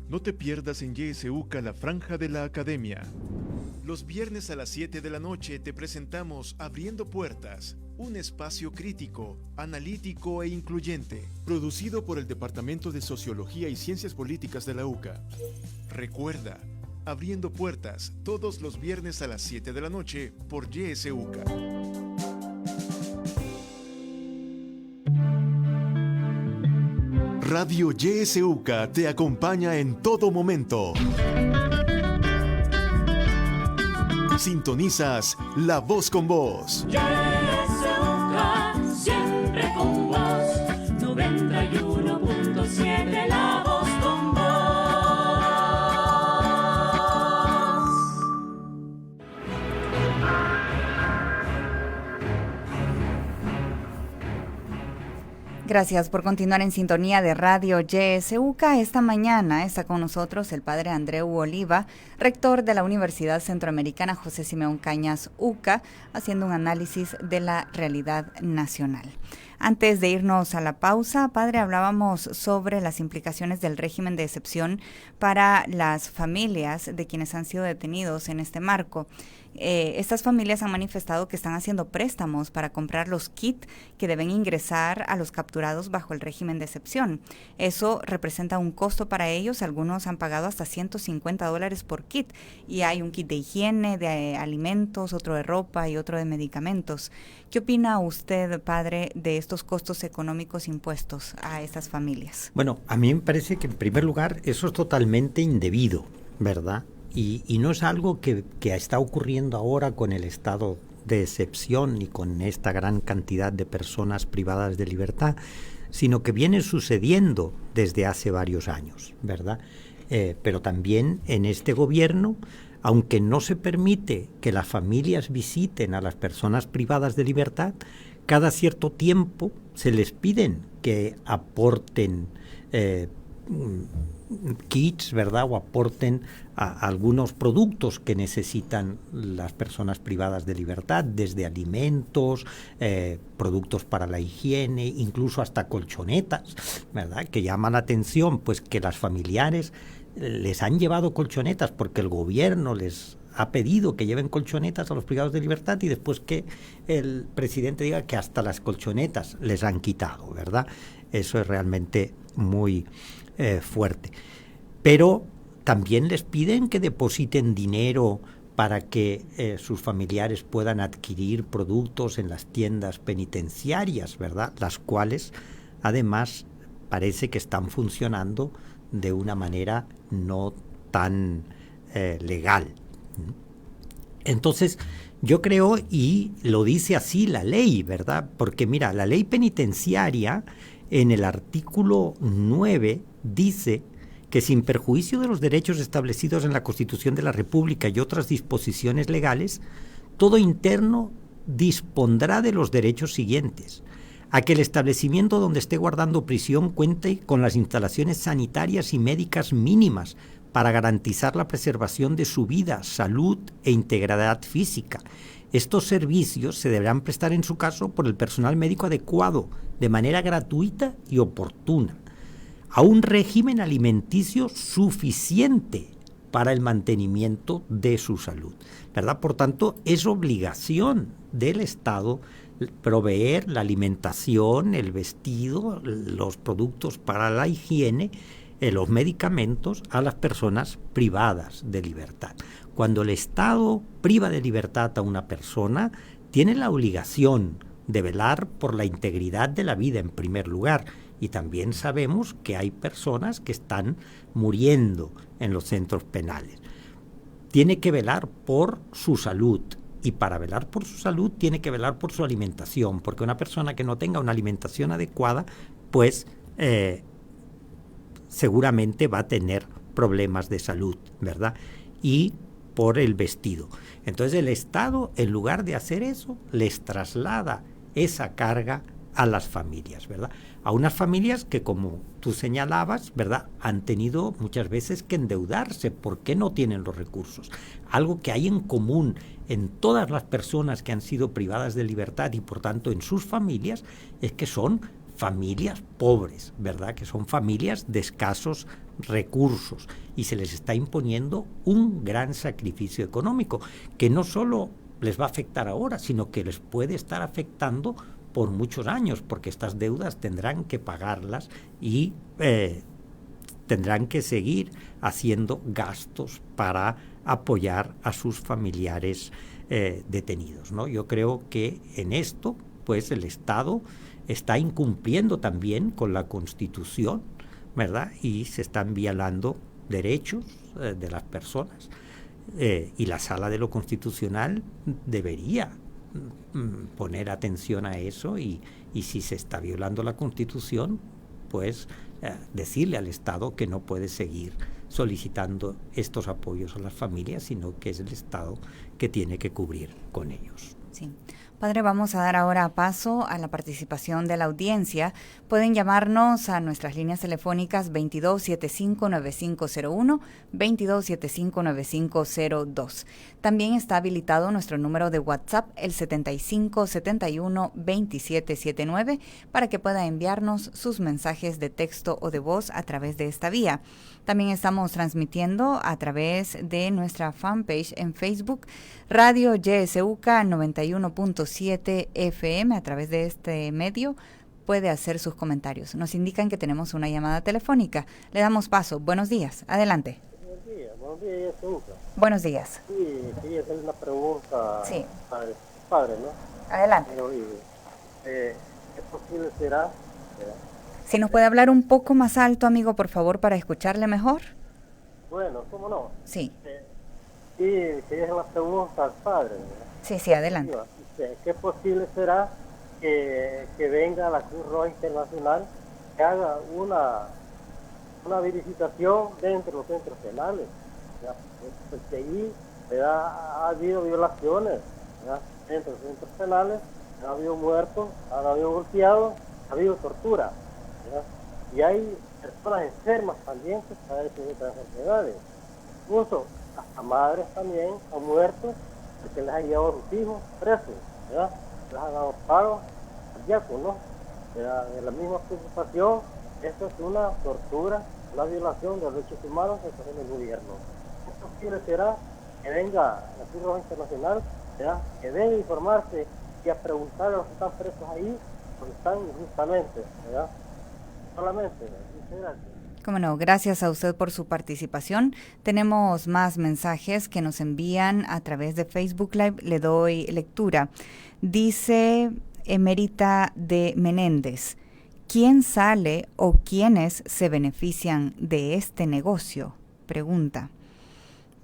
Speaker 13: No te pierdas en YSUCA la franja de la academia. Los viernes a las 7 de la noche te presentamos Abriendo Puertas, un espacio crítico, analítico e incluyente, producido por el Departamento de Sociología y Ciencias Políticas de la UCA. Recuerda, Abriendo Puertas, todos los viernes a las 7 de la noche por YSUCA. Radio YSUCA te acompaña en todo momento. Sintonizas La Voz con Vos.
Speaker 1: YSUCA, siempre con vos. 91.7 La Voz con Vos.
Speaker 11: Gracias por continuar en sintonía de Radio YSUCA. Esta mañana está con nosotros el padre Andreu Oliva, rector de la Universidad Centroamericana José Simeón Cañas UCA, haciendo un análisis de la realidad nacional. Antes de irnos a la pausa, padre, hablábamos sobre las implicaciones del régimen de excepción para las familias de quienes han sido detenidos en este marco. Estas familias han manifestado que están haciendo préstamos para comprar los kits que deben ingresar a los capturados bajo el régimen de excepción. Eso representa un costo para ellos. Algunos han pagado hasta $150 por kit, y hay un kit de higiene, de alimentos, otro de ropa y otro de medicamentos. ¿Qué opina usted, padre, de estos costos económicos impuestos a estas familias?
Speaker 12: Bueno, a mí me parece que en primer lugar eso es totalmente indebido, ¿verdad? Y no es algo que está ocurriendo ahora con el estado de excepción y con esta gran cantidad de personas privadas de libertad, sino que viene sucediendo desde hace varios años, ¿verdad? Pero también en este gobierno, aunque no se permite que las familias visiten a las personas privadas de libertad, cada cierto tiempo se les piden que aporten kits, ¿verdad? O aporten algunos productos que necesitan las personas privadas de libertad, desde alimentos, productos para la higiene, incluso hasta colchonetas, ¿verdad? Que llaman la atención, pues que las familiares les han llevado colchonetas porque el gobierno les ha pedido que lleven colchonetas a los privados de libertad, y después que el presidente diga que hasta las colchonetas les han quitado, ¿verdad? Eso es realmente muy fuerte. Pero también les piden que depositen dinero para que sus familiares puedan adquirir productos en las tiendas penitenciarias, ¿verdad? Las cuales además parece que están funcionando de una manera no tan legal. Entonces, yo creo, y lo dice así la ley, ¿verdad? Porque mira, la ley penitenciaria en el artículo 9 dice que sin perjuicio de los derechos establecidos en la Constitución de la República y otras disposiciones legales, todo interno dispondrá de los derechos siguientes: a que el establecimiento donde esté guardando prisión cuente con las instalaciones sanitarias y médicas mínimas para garantizar la preservación de su vida, salud e integridad física. Estos servicios se deberán prestar en su caso por el personal médico adecuado, de manera gratuita y oportuna, a un régimen alimenticio suficiente para el mantenimiento de su salud, ¿verdad? Por tanto, es obligación del Estado proveer la alimentación, el vestido, los productos para la higiene, los medicamentos a las personas privadas de libertad. Cuando el Estado priva de libertad a una persona, tiene la obligación de velar por la integridad de la vida en primer lugar. Y también sabemos que hay personas que están muriendo en los centros penales. Tiene que velar por su salud, y para velar por su salud tiene que velar por su alimentación, porque una persona que no tenga una alimentación adecuada, pues seguramente va a tener problemas de salud, ¿verdad? Y por el vestido. Entonces el Estado, en lugar de hacer eso, les traslada esa carga a las familias, ¿verdad? A unas familias que, como tú señalabas, ¿verdad?, han tenido muchas veces que endeudarse porque no tienen los recursos. Algo que hay en común en todas las personas que han sido privadas de libertad y, por tanto, en sus familias, es que son familias pobres, ¿verdad?, que son familias de escasos recursos y se les está imponiendo un gran sacrificio económico que no solo les va a afectar ahora, sino que les puede estar afectando por muchos años, porque estas deudas tendrán que pagarlas y tendrán que seguir haciendo gastos para apoyar a sus familiares detenidos, ¿no? Yo creo que en esto, pues, el Estado está incumpliendo también con la Constitución, ¿verdad? Y se están violando derechos de las personas. Y la Sala de lo Constitucional debería poner atención a eso y si se está violando la Constitución, pues decirle al Estado que no puede seguir solicitando estos apoyos a las familias, sino que es el Estado que tiene que cubrir con ellos.
Speaker 11: Sí. Padre, vamos a dar ahora paso a la participación de la audiencia. Pueden llamarnos a nuestras líneas telefónicas 2275-9501, 2275-9502. También está habilitado nuestro número de WhatsApp, el 7571-2779, para que pueda enviarnos sus mensajes de texto o de voz a través de esta vía. También estamos transmitiendo a través de nuestra fanpage en Facebook, Radio YSUCA 91.7 FM. A través de este medio puede hacer sus comentarios. Nos indican que tenemos una llamada telefónica. Le damos paso. Buenos días. Adelante.
Speaker 14: Buenos días, YSUCA.
Speaker 11: Buenos días.
Speaker 14: Sí, quería hacerle una pregunta.
Speaker 11: Sí.
Speaker 14: Padre, ¿no?
Speaker 11: Adelante.
Speaker 14: ¿Es posible será?
Speaker 11: Si nos puede hablar un poco más alto, amigo, por favor, para escucharle mejor.
Speaker 14: Bueno, ¿cómo no?
Speaker 11: Sí.
Speaker 14: Sí, quería hacer una pregunta al padre, ¿verdad?
Speaker 11: Sí, adelante.
Speaker 14: ¿Qué posible será que venga la Cruz Roja Internacional, que haga una verificación dentro de los centros penales? Porque ahí ha habido violaciones, ¿verdad? Dentro de los centros penales, ha habido muertos, han habido golpeados, ha habido tortura, ¿verdad? Y hay personas enfermas también que padecen de otras enfermedades. Incluso hasta madres también han muerto porque les han llevado a sus hijos presos, ¿verdad? Les han dado pagos cardíacos, ¿no? De la misma preocupación, esto es una tortura, una violación de los derechos humanos que está haciendo el gobierno. ¿Es posible será que venga la Cruz Roja Internacional, ¿verdad?, que debe informarse y a preguntar a los que están presos ahí, porque están injustamente, ¿verdad? Solamente, muchas gracias.
Speaker 11: Cómo no, gracias a usted por su participación. Tenemos más mensajes que nos envían a través de Facebook Live. Le doy lectura. Dice Emerita de Menéndez: ¿quién sale o quiénes se benefician de este negocio? Pregunta.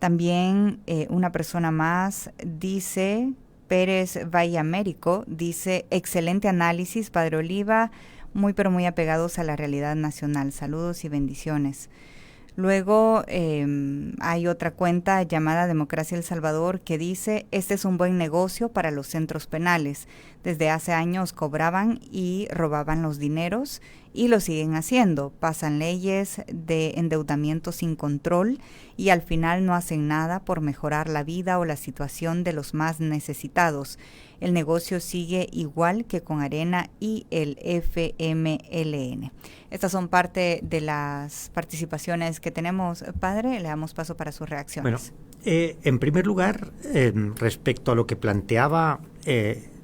Speaker 11: También una persona más dice, Pérez Vallamérico, dice: excelente análisis, Padre Oliva, muy pero muy apegados a la realidad nacional. Saludos y bendiciones. Luego hay otra cuenta llamada Democracia El Salvador que dice: este es un buen negocio para los centros penales. Desde hace años cobraban y robaban los dineros y lo siguen haciendo. Pasan leyes de endeudamiento sin control y al final no hacen nada por mejorar la vida o la situación de los más necesitados. El negocio sigue igual que con Arena y el FMLN. Estas son parte de las participaciones que tenemos. Padre, le damos paso para sus reacciones.
Speaker 12: Bueno, en primer lugar, respecto a lo que planteaba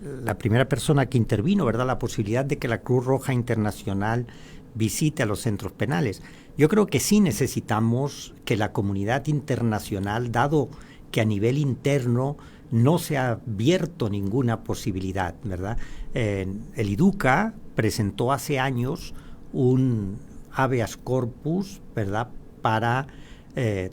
Speaker 12: la primera persona que intervino, ¿verdad?, la posibilidad de que la Cruz Roja Internacional visite a los centros penales. Yo creo que sí necesitamos que la comunidad internacional, dado que a nivel interno no se ha abierto ninguna posibilidad, ¿verdad? El IDUCA presentó hace años un habeas corpus, ¿verdad?, para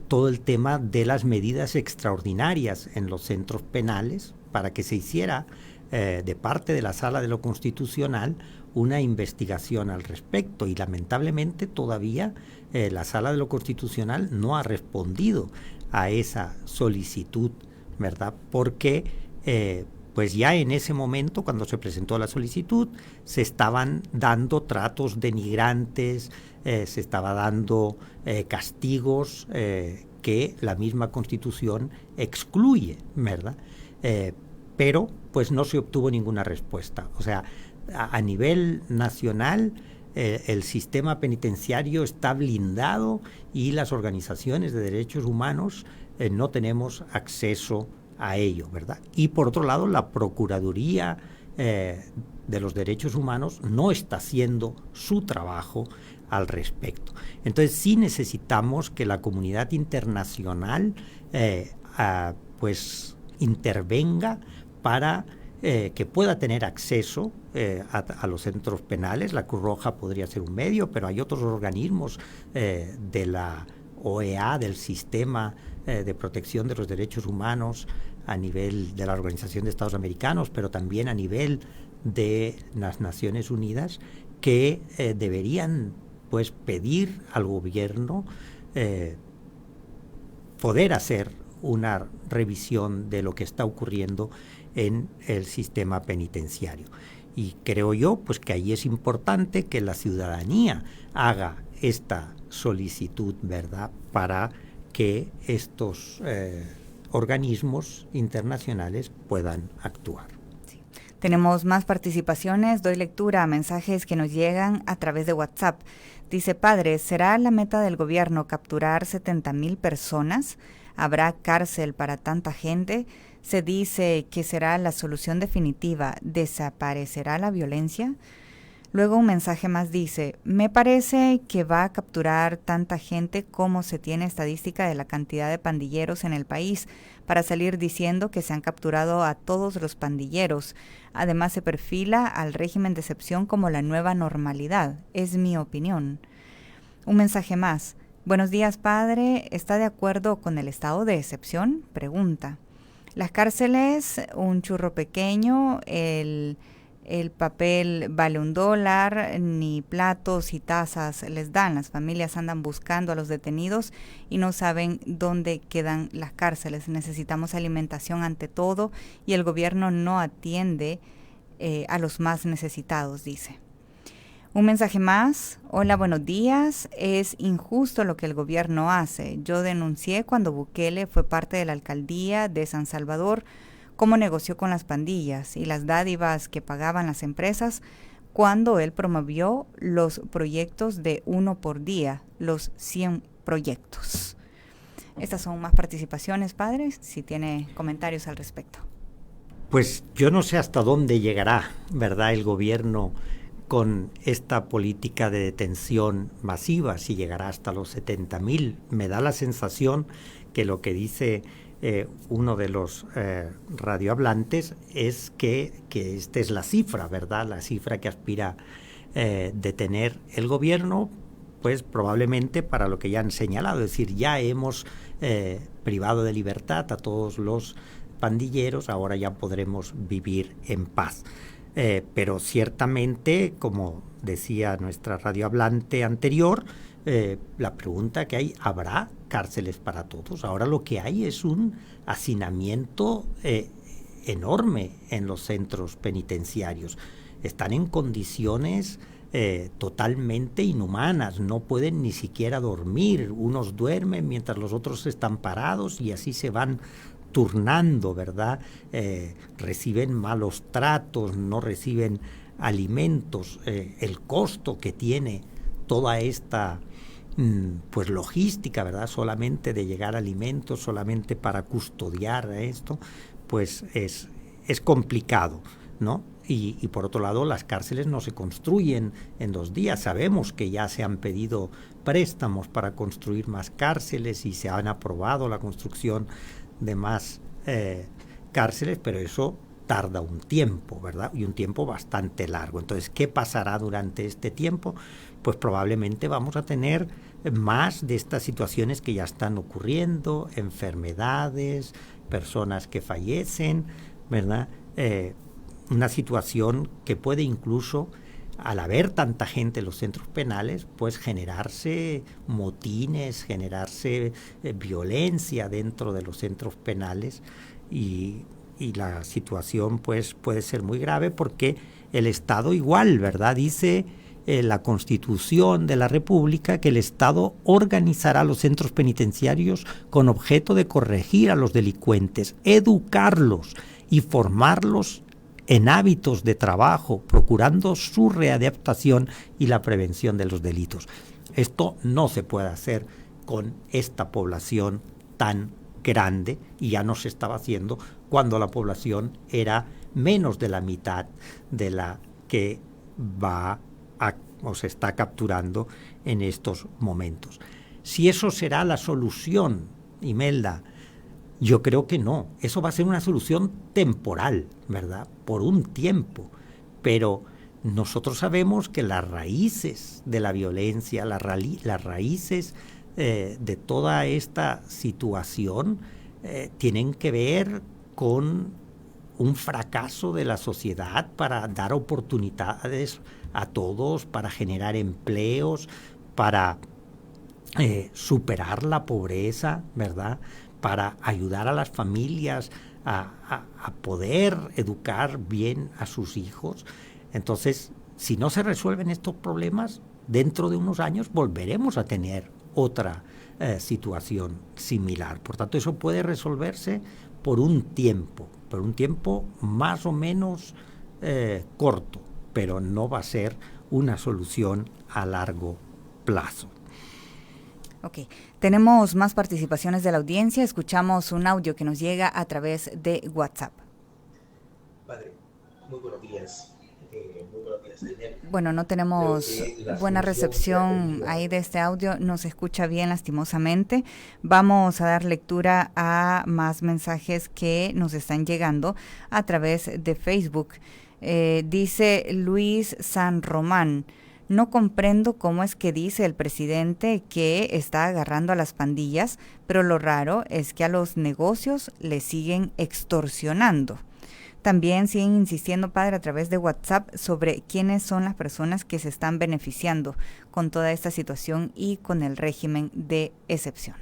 Speaker 12: todo el tema de las medidas extraordinarias en los centros penales, para que se hiciera de parte de la Sala de lo Constitucional una investigación al respecto, y lamentablemente todavía la Sala de lo Constitucional no ha respondido a esa solicitud, ¿verdad? Porque pues ya en ese momento, cuando se presentó la solicitud, se estaban dando tratos denigrantes, se estaba dando castigos que la misma Constitución excluye, ¿verdad? Pero pues no se obtuvo ninguna respuesta. O sea, a nivel nacional el sistema penitenciario está blindado y las organizaciones de derechos humanos no tenemos acceso a ello, ¿verdad? Y por otro lado, la Procuraduría de los Derechos Humanos no está haciendo su trabajo al respecto. Entonces sí necesitamos que la comunidad internacional pues intervenga para que pueda tener acceso a los centros penales. La Cruz Roja podría ser un medio, pero hay otros organismos de la OEA, del Sistema de Protección de los Derechos Humanos, a nivel de la Organización de Estados Americanos, pero también a nivel de las Naciones Unidas, que deberían pues pedir al gobierno poder hacer una revisión de lo que está ocurriendo en el sistema penitenciario. Y creo yo pues que ahí es importante que la ciudadanía haga esta solicitud, ¿verdad?, para que estos organismos internacionales puedan actuar.
Speaker 11: Sí. Tenemos más participaciones. Doy lectura a mensajes que nos llegan a través de WhatsApp. Dice: padre, ¿será la meta del gobierno capturar 70,000 personas? ¿Habrá cárcel para tanta gente? Se dice que será la solución definitiva. ¿Desaparecerá la violencia? Luego un mensaje más dice: me parece que va a capturar tanta gente como se tiene estadística de la cantidad de pandilleros en el país para salir diciendo que se han capturado a todos los pandilleros. Además se perfila al régimen de excepción como la nueva normalidad. Es mi opinión. Un mensaje más: buenos días, padre. ¿Está de acuerdo con el estado de excepción? Pregunta. Las cárceles, un churro pequeño, el papel vale $1, ni platos y tazas les dan. Las familias andan buscando a los detenidos y no saben dónde quedan las cárceles. Necesitamos alimentación ante todo y el gobierno no atiende a los más necesitados, dice. Un mensaje más: hola, buenos días. Es injusto lo que el gobierno hace. Yo denuncié cuando Bukele fue parte de la alcaldía de San Salvador cómo negoció con las pandillas y las dádivas que pagaban las empresas cuando él promovió los proyectos de 1 por día, los 100 proyectos. Estas son más participaciones, padres, si tiene comentarios al respecto.
Speaker 12: Pues yo no sé hasta dónde llegará, ¿verdad?, el gobierno con esta política de detención masiva, si llegará hasta los 70,000. Me da la sensación que lo que dice uno de los radiohablantes es que esta es la cifra, ¿verdad?, la cifra que aspira detener el gobierno, pues probablemente para lo que ya han señalado, es decir, ya hemos privado de libertad a todos los pandilleros, ahora ya podremos vivir en paz. Pero ciertamente, como decía nuestra radiohablante anterior, la pregunta que hay: ¿habrá cárceles para todos? Ahora lo que hay es un hacinamiento enorme en los centros penitenciarios. Están en condiciones totalmente inhumanas, no pueden ni siquiera dormir. Unos duermen mientras los otros están parados y así se van turnando, ¿verdad? Reciben malos tratos, no reciben alimentos. El costo que tiene toda esta pues logística, ¿verdad?, solamente de llegar alimentos, solamente para custodiar esto, pues es complicado, ¿no? Y por otro lado, las cárceles no se construyen en 2 días. Sabemos que ya se han pedido préstamos para construir más cárceles y se han aprobado la construcción de más cárceles, pero eso tarda un tiempo, ¿verdad? Y un tiempo bastante largo. Entonces, ¿qué pasará durante este tiempo? Pues probablemente vamos a tener más de estas situaciones que ya están ocurriendo, enfermedades, personas que fallecen, ¿verdad? una situación que puede incluso, al haber tanta gente en los centros penales, pues generarse motines, generarse violencia dentro de los centros penales y la situación pues puede ser muy grave porque el Estado igual, ¿verdad? Dice la Constitución de la República que el Estado organizará los centros penitenciarios con objeto de corregir a los delincuentes, educarlos y formarlos en hábitos de trabajo, procurando su readaptación y la prevención de los delitos. Esto no se puede hacer con esta población tan grande y ya no se estaba haciendo cuando la población era menos de la mitad de la que va o se está capturando en estos momentos. Si eso será la solución, Imelda, yo creo que no. Eso va a ser una solución temporal, ¿verdad? Por un tiempo. Pero nosotros sabemos que las raíces de la violencia, las raíces de toda esta situación tienen que ver con un fracaso de la sociedad para dar oportunidades a todos, para generar empleos, para superar la pobreza, ¿verdad? Para ayudar a las familias a poder educar bien a sus hijos. Entonces, si no se resuelven estos problemas, dentro de unos años volveremos a tener otra situación similar. Por tanto, eso puede resolverse por un tiempo más o menos corto, pero no va a ser una solución a largo plazo.
Speaker 11: Ok, tenemos más participaciones de la audiencia. Escuchamos un audio que nos llega a través de WhatsApp.
Speaker 15: Padre, muy buenos días.
Speaker 11: Bueno, no tenemos buena recepción ahí de este audio, no se escucha bien lastimosamente. Vamos a dar lectura a más mensajes que nos están llegando a través de Facebook. Dice Luis San Román: no comprendo cómo es que dice el presidente que está agarrando a las pandillas, pero lo raro es que a los negocios le siguen extorsionando. También siguen insistiendo, padre, a través de WhatsApp sobre quiénes son las personas que se están beneficiando con toda esta situación y con el régimen de excepción.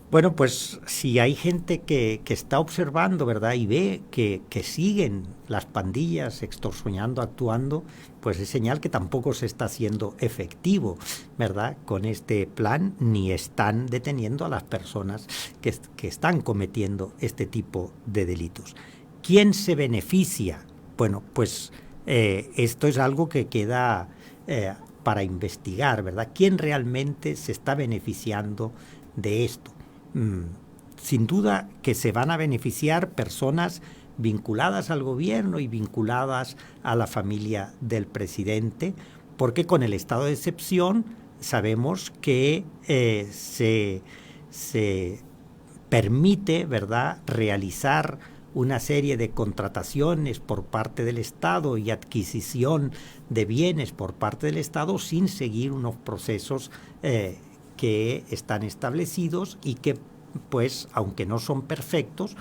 Speaker 12: Bueno, pues si hay gente que está observando, ¿verdad? Y ve que siguen las pandillas extorsionando, actuando, pues es señal que tampoco se está haciendo efectivo, ¿verdad? Con este plan, ni están deteniendo a las personas que están cometiendo este tipo de delitos. ¿Quién se beneficia? Bueno, pues esto es algo que queda para investigar, ¿verdad? ¿Quién realmente se está beneficiando de esto? Sin duda que se van a beneficiar personas vinculadas al gobierno y vinculadas a la familia del presidente, porque con el estado de excepción sabemos que se permite, ¿verdad?, realizar una serie de contrataciones por parte del Estado y adquisición de bienes por parte del Estado sin seguir unos procesos que están establecidos y que, pues, aunque no son perfectos,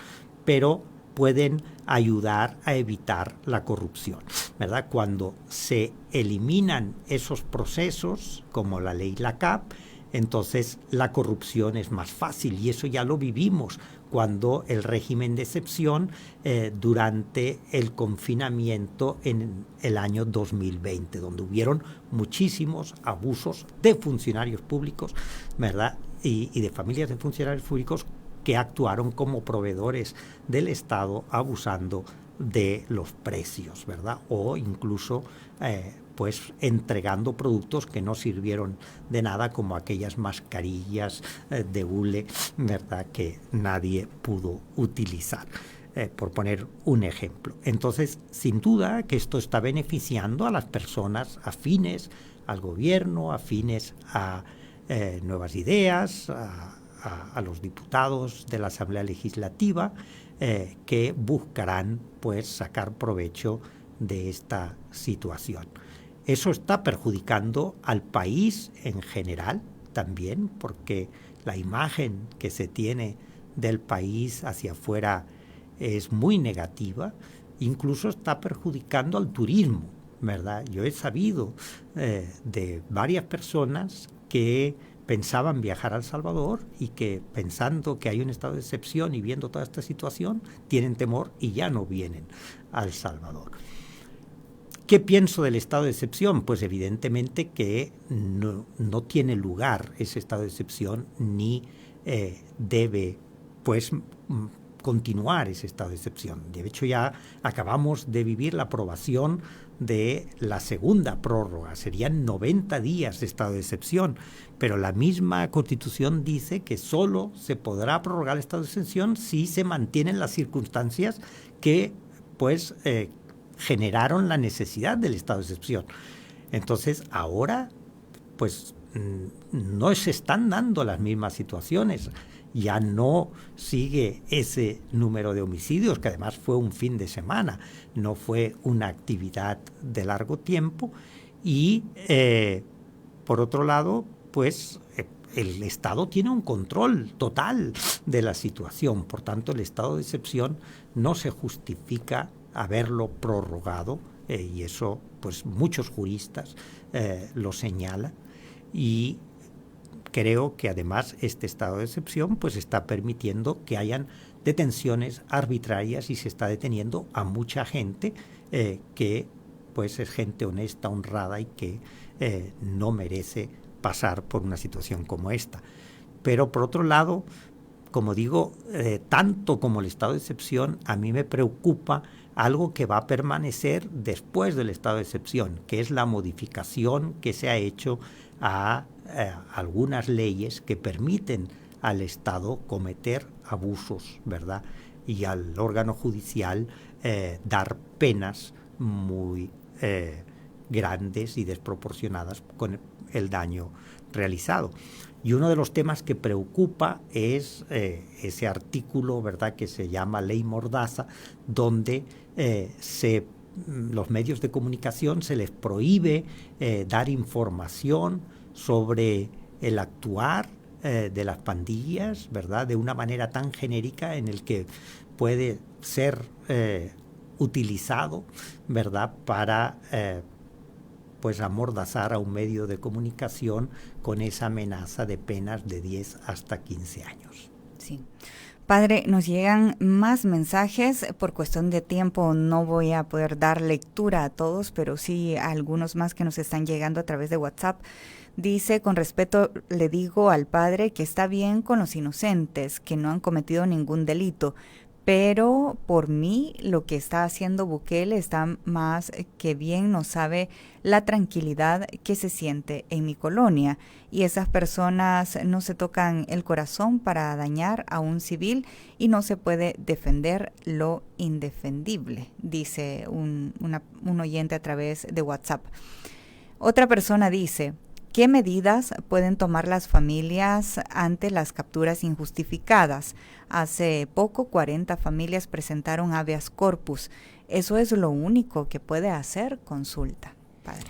Speaker 12: pero pueden ayudar a evitar la corrupción, ¿verdad? Cuando se eliminan esos procesos, como la ley LACAP, entonces la corrupción es más fácil, y eso ya lo vivimos cuando el régimen de excepción durante el confinamiento en el año 2020, donde hubieron muchísimos abusos de funcionarios públicos, ¿verdad? Y de familias de funcionarios públicos que actuaron como proveedores del Estado abusando de los precios, ¿verdad? O incluso pues entregando productos que no sirvieron de nada, como aquellas mascarillas de hule, ¿verdad?, que nadie pudo utilizar, por poner un ejemplo. Entonces, sin duda que esto está beneficiando a las personas afines al gobierno, afines a nuevas ideas, a los diputados de la Asamblea Legislativa, que buscarán, pues, sacar provecho de esta situación. Eso está perjudicando al país en general también, porque la imagen que se tiene del país hacia afuera es muy negativa, incluso está perjudicando al turismo, ¿verdad? Yo he sabido de varias personas que pensaban viajar a El Salvador y que pensando que hay un estado de excepción y viendo toda esta situación, tienen temor y ya no vienen a El Salvador. ¿Qué pienso del estado de excepción? Pues evidentemente que no tiene lugar ese estado de excepción ni debe pues continuar ese estado de excepción. De hecho, ya acabamos de vivir la aprobación de la segunda prórroga. Serían 90 días de estado de excepción, pero la misma Constitución dice que solo se podrá prorrogar el estado de excepción si se mantienen las circunstancias que pues generaron la necesidad del estado de excepción. Entonces, ahora pues no se están dando las mismas situaciones. Ya no sigue ese número de homicidios, que además fue un fin de semana, no fue una actividad de largo tiempo. Y, por otro lado, pues el Estado tiene un control total de la situación. Por tanto, el estado de excepción no se justifica haberlo prorrogado, y eso, pues muchos juristas lo señalan. Y creo que además este estado de excepción pues está permitiendo que hayan detenciones arbitrarias y se está deteniendo a mucha gente que pues es gente honesta, honrada y que no merece pasar por una situación como esta. Pero por otro lado, como digo, tanto como el estado de excepción, a mí me preocupa algo que va a permanecer después del estado de excepción, que es la modificación que se ha hecho a algunas leyes que permiten al Estado cometer abusos, ¿verdad? Y al órgano judicial dar penas muy grandes y desproporcionadas con el daño realizado. Y uno de los temas que preocupa es ese artículo, ¿verdad?, que se llama Ley Mordaza, donde los medios de comunicación se les prohíbe dar información sobre el actuar de las pandillas, ¿verdad?, de una manera tan genérica en el que puede ser utilizado, ¿verdad?, para pues amordazar a un medio de comunicación con esa amenaza de penas de 10 hasta 15 años.
Speaker 11: Sí. Padre, nos llegan más mensajes. Por cuestión de tiempo no voy a poder dar lectura a todos, pero sí a algunos más que nos están llegando a través de WhatsApp. Dice, con respeto le digo al padre que está bien con los inocentes, que no han cometido ningún delito, pero por mí lo que está haciendo Bukele está más que bien, no sabe la tranquilidad que se siente en mi colonia, y esas personas no se tocan el corazón para dañar a un civil y no se puede defender lo indefendible, dice un oyente a través de WhatsApp. Otra persona dice, ¿qué medidas pueden tomar las familias ante las capturas injustificadas? Hace poco 40 familias presentaron habeas corpus. ¿Eso es lo único que puede hacer? Consulta, padre.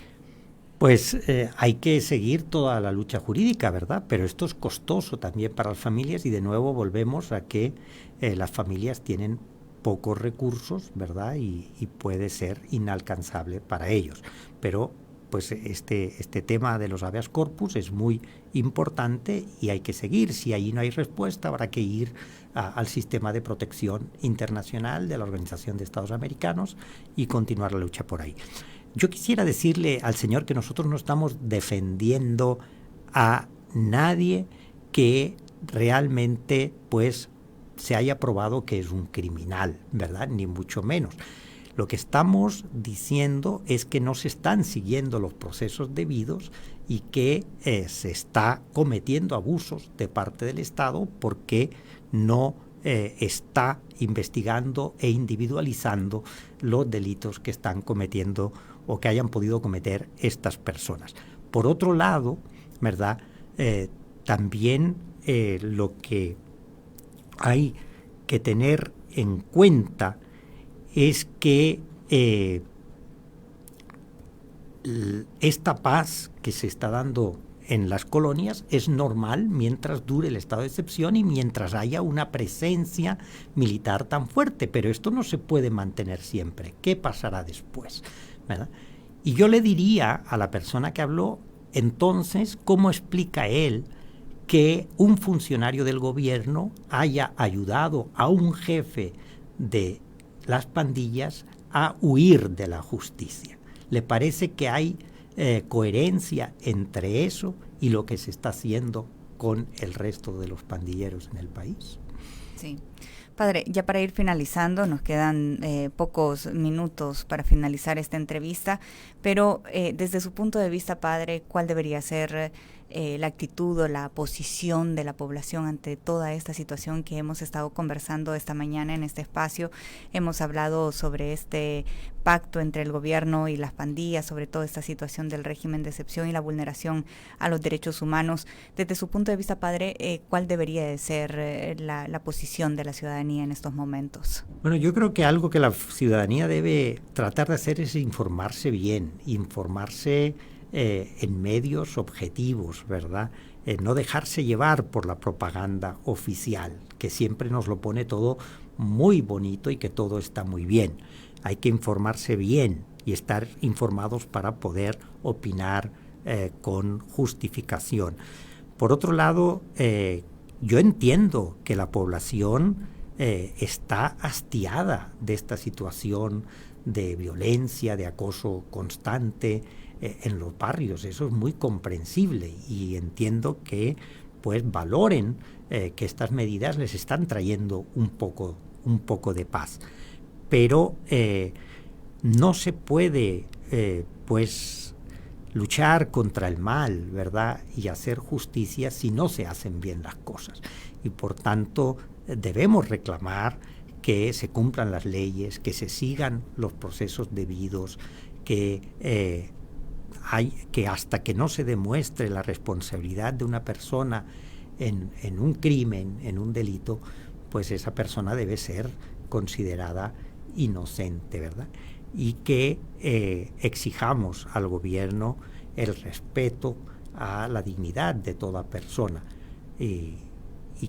Speaker 12: Pues hay que seguir toda la lucha jurídica, ¿verdad? Pero esto es costoso también para las familias y de nuevo volvemos a que las familias tienen pocos recursos, ¿verdad? Y puede ser inalcanzable para ellos. Pero pues este tema de los habeas corpus es muy importante y hay que seguir. Si ahí no hay respuesta, habrá que ir al sistema de protección internacional de la Organización de Estados Americanos y continuar la lucha por ahí. Yo quisiera decirle al señor que nosotros no estamos defendiendo a nadie que realmente pues se haya probado que es un criminal, ¿verdad? Ni mucho menos. Lo que estamos diciendo es que no se están siguiendo los procesos debidos y que se está cometiendo abusos de parte del Estado porque no está investigando e individualizando los delitos que están cometiendo o que hayan podido cometer estas personas. Por otro lado, ¿verdad? También lo que hay que tener en cuenta es que esta paz que se está dando en las colonias es normal mientras dure el estado de excepción y mientras haya una presencia militar tan fuerte, pero esto no se puede mantener siempre. ¿Qué pasará después? ¿Verdad? Y yo le diría a la persona que habló, entonces, ¿cómo explica él que un funcionario del gobierno haya ayudado a un jefe de las pandillas a huir de la justicia? ¿Le parece que hay coherencia entre eso y lo que se está haciendo con el resto de los pandilleros en el país?
Speaker 11: Sí. Padre, ya para ir finalizando, nos quedan pocos minutos para finalizar esta entrevista, pero desde su punto de vista, padre, ¿cuál debería ser la actitud o la posición de la población ante toda esta situación que hemos estado conversando esta mañana en este espacio? Hemos hablado sobre este pacto entre el gobierno y las pandillas, sobre toda esta situación del régimen de excepción y la vulneración a los derechos humanos. Desde su punto de vista, padre, ¿cuál debería de ser la posición de la ciudadanía en estos momentos?
Speaker 12: Bueno, yo creo que algo que la ciudadanía debe tratar de hacer es informarse bien, informarse en medios objetivos, ¿verdad? No dejarse llevar por la propaganda oficial, que siempre nos lo pone todo muy bonito y que todo está muy bien. Hay que informarse bien y estar informados para poder opinar con justificación. Por otro lado, yo entiendo que la población está hastiada de esta situación de violencia, de acoso constante en los barrios. Eso es muy comprensible y entiendo que pues valoren que estas medidas les están trayendo un poco de paz. Pero no se puede pues luchar contra el mal, ¿verdad? Y hacer justicia si no se hacen bien las cosas. Y por tanto debemos reclamar que se cumplan las leyes, que se sigan los procesos debidos, que hasta que no se demuestre la responsabilidad de una persona en un crimen, en un delito, pues esa persona debe ser considerada inocente, ¿verdad? Y que exijamos al gobierno el respeto a la dignidad de toda persona y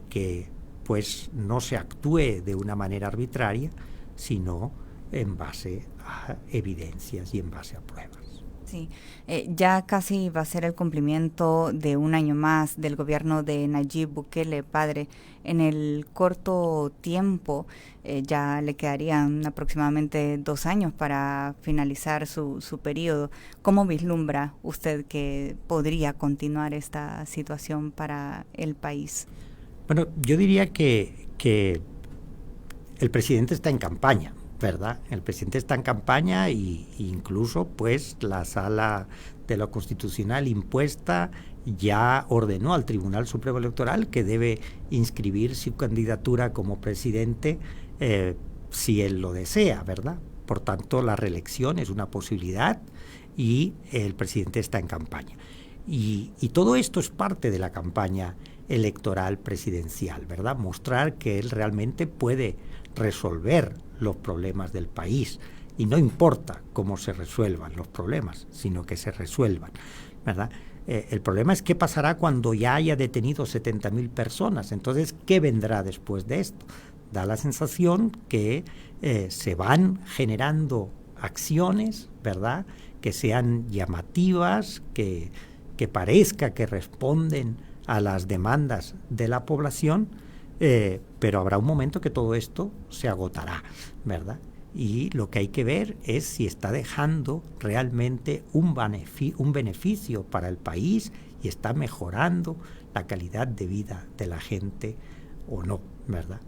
Speaker 12: que pues no se actúe de una manera arbitraria, sino en base a evidencias y en base a pruebas.
Speaker 11: Sí, ya casi va a ser el cumplimiento de un año más del gobierno de Nayib Bukele, padre. En el corto tiempo ya le quedarían aproximadamente 2 años para finalizar su periodo. ¿Cómo vislumbra usted que podría continuar esta situación para el país?
Speaker 12: Bueno, yo diría que el presidente está en campaña, ¿verdad? El presidente está en campaña y incluso pues la Sala de lo Constitucional impuesta ya ordenó al Tribunal Supremo Electoral que debe inscribir su candidatura como presidente si él lo desea, ¿verdad? Por tanto, la reelección es una posibilidad y el presidente está en campaña. Y todo esto es parte de la campaña electoral presidencial, ¿verdad? Mostrar que él realmente puede resolver los problemas del país y no importa cómo se resuelvan los problemas, sino que se resuelvan, ¿verdad? El problema es qué pasará cuando ya haya detenido 70,000 personas. Entonces, ¿qué vendrá después de esto? Da la sensación que se van generando acciones, ¿verdad?, que sean llamativas, que parezca que responden a las demandas de la población, pero habrá un momento que todo esto se agotará, ¿verdad? Y lo que hay que ver es si está dejando realmente un beneficio para el país y está mejorando la calidad de vida de la gente o no, ¿verdad?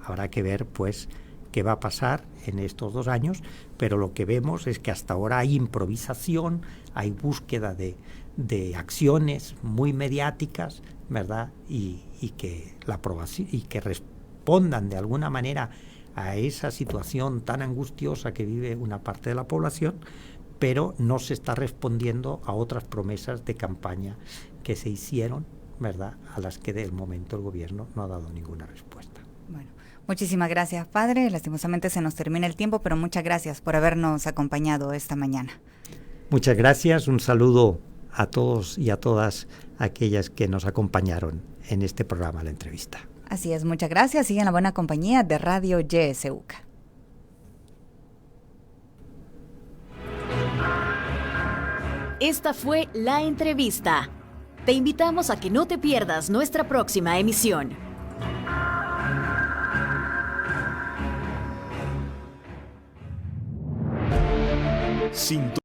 Speaker 12: Habrá que ver, pues, qué va a pasar en estos 2 años, pero lo que vemos es que hasta ahora hay improvisación, hay búsqueda de acciones muy mediáticas, ¿verdad? Y que la aprobación y que respondan de alguna manera a esa situación tan angustiosa que vive una parte de la población, pero no se está respondiendo a otras promesas de campaña que se hicieron, ¿verdad?, a las que de momento el gobierno no ha dado ninguna respuesta.
Speaker 11: Bueno, muchísimas gracias, padre. Lastimosamente se nos termina el tiempo, pero muchas gracias por habernos acompañado esta mañana.
Speaker 12: Muchas gracias, un saludo a todos y a todas aquellas que nos acompañaron en este programa, la entrevista.
Speaker 11: Así es, muchas gracias. Sigue en la buena compañía de Radio YSUCA.
Speaker 10: Esta fue la entrevista. Te invitamos a que no te pierdas nuestra próxima emisión.